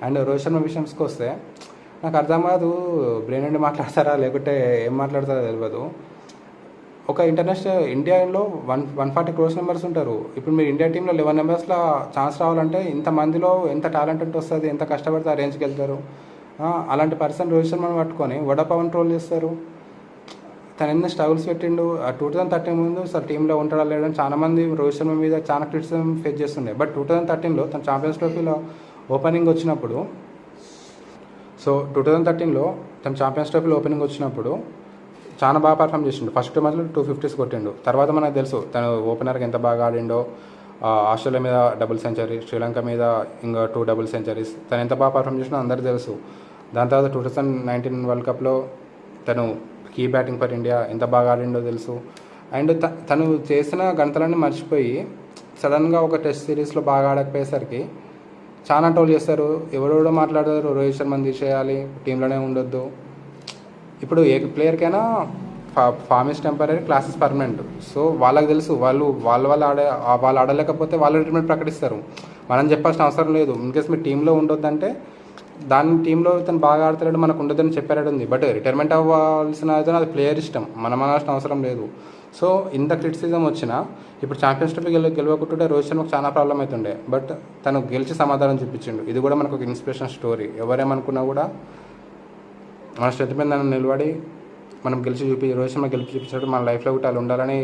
And Rohit Sharma విషయంకి వస్తే నాకు అర్థం కాదు, బ్రెయిన్ నుండి మాట్లాడతారా లేకుంటే ఏం మాట్లాడతారో తెలియదు. ఒక ఇంటర్నేషనల్ ఇండియాలో 140 క్రోర్స్ మెంబర్స్ ఉంటారు. ఇప్పుడు మీరు ఇండియా టీంలో 11 మెంబర్స్లో ఛాన్స్ రావాలంటే ఇంతమందిలో ఎంత టాలెంట్ ఉంటే వస్తుంది, ఎంత కష్టపడితే ఆ రేంజ్కి వెళ్తారు. అలాంటి పర్సన్ రోహిత్ శర్మను పట్టుకొని వడపవన్ ట్రోల్ చేస్తారు. తను ఎన్ని స్ట్రగుల్స్ పెట్టిండు. ఆ 2013 ముందు అసలు టీంలో ఉంటాడా లేదని చాలామంది రోహిత్ శర్మ మీద చాలా క్రిటిసిజం ఫేస్ చేస్తుండే. బట్ 2013లో తన ఛాంపియన్స్ ట్రోఫీలో ఓపెనింగ్ వచ్చినప్పుడు, సో 2013లో తన ఛాంపియన్స్ ట్రోఫీలో ఓపెనింగ్ వచ్చినప్పుడు చాలా బాగా పర్ఫామ్ చేసిండు. ఫస్ట్ మ్యాచ్లో 250s కొట్టిండు. తర్వాత మనకు తెలుసు తను ఓపెనర్కి ఎంత బాగా ఆడిండో. ఆస్ట్రేలియా మీద డబుల్ సెంచరీ, శ్రీలంక మీద ఇంకా 2 డబుల్ సెంచరీస్. తను ఎంత బాగా పర్ఫామ్ చేసినా అందరికీ తెలుసు. దాని తర్వాత 2019 వరల్డ్ కప్లో తను కీ బ్యాటింగ్ ఫర్ ఇండియా ఎంత బాగా ఆడిండో తెలుసు. అండ్ తను చేసిన గంటలన్నీ మర్చిపోయి సడన్గా ఒక టెస్ట్ సిరీస్లో బాగా ఆడకపోయేసరికి చాలా ట్రోల్ చేస్తారు. ఎవరెవడో మాట్లాడతారు, రోహిత్ శర్మని తీసేయాలి, టీంలోనే ఉండొద్దు. ఇప్పుడు ఏ ప్లేయర్కైనా form is temporary, class is permanent. So వాళ్ళకి తెలుసు, వాళ్ళు ఆడలేకపోతే వాళ్ళు రిటైర్మెంట్ ప్రకటిస్తారు. మనం చెప్పాల్సిన అవసరం లేదు. ఇన్కేస్ మీరు టీంలో ఉండొద్దంటే దాని టీంలో తను బాగా ఆడతాడు మనకు ఉండొద్దని చెప్పారట ఉంది. బట్ రిటైర్మెంట్ అవ్వాల్సిన అది ప్లేయర్ ఇష్టం, మనం అనాల్సిన అవసరం లేదు. సో ఇంత క్రిటిసిజం వచ్చినా ఇప్పుడు ఛాంపియన్స్ ట్రోఫీ గెలవకుంటుంటే రోహిత్ శర్మకు చాలా ప్రాబ్లం అవుతుండే. బట్ తను గెలిచి సమాధానం చూపించిండు. ఇది కూడా మనకు ఒక ఇన్స్పిరేషన్ స్టోరీ. ఎవరేమనుకున్నా కూడా మన స్ట్రెంత్ మీద నిలబడి మనం రోహిత్ శర్మ గెలిచి చూపించినట్టు మన లైఫ్లో కూడా అలా ఉండాలని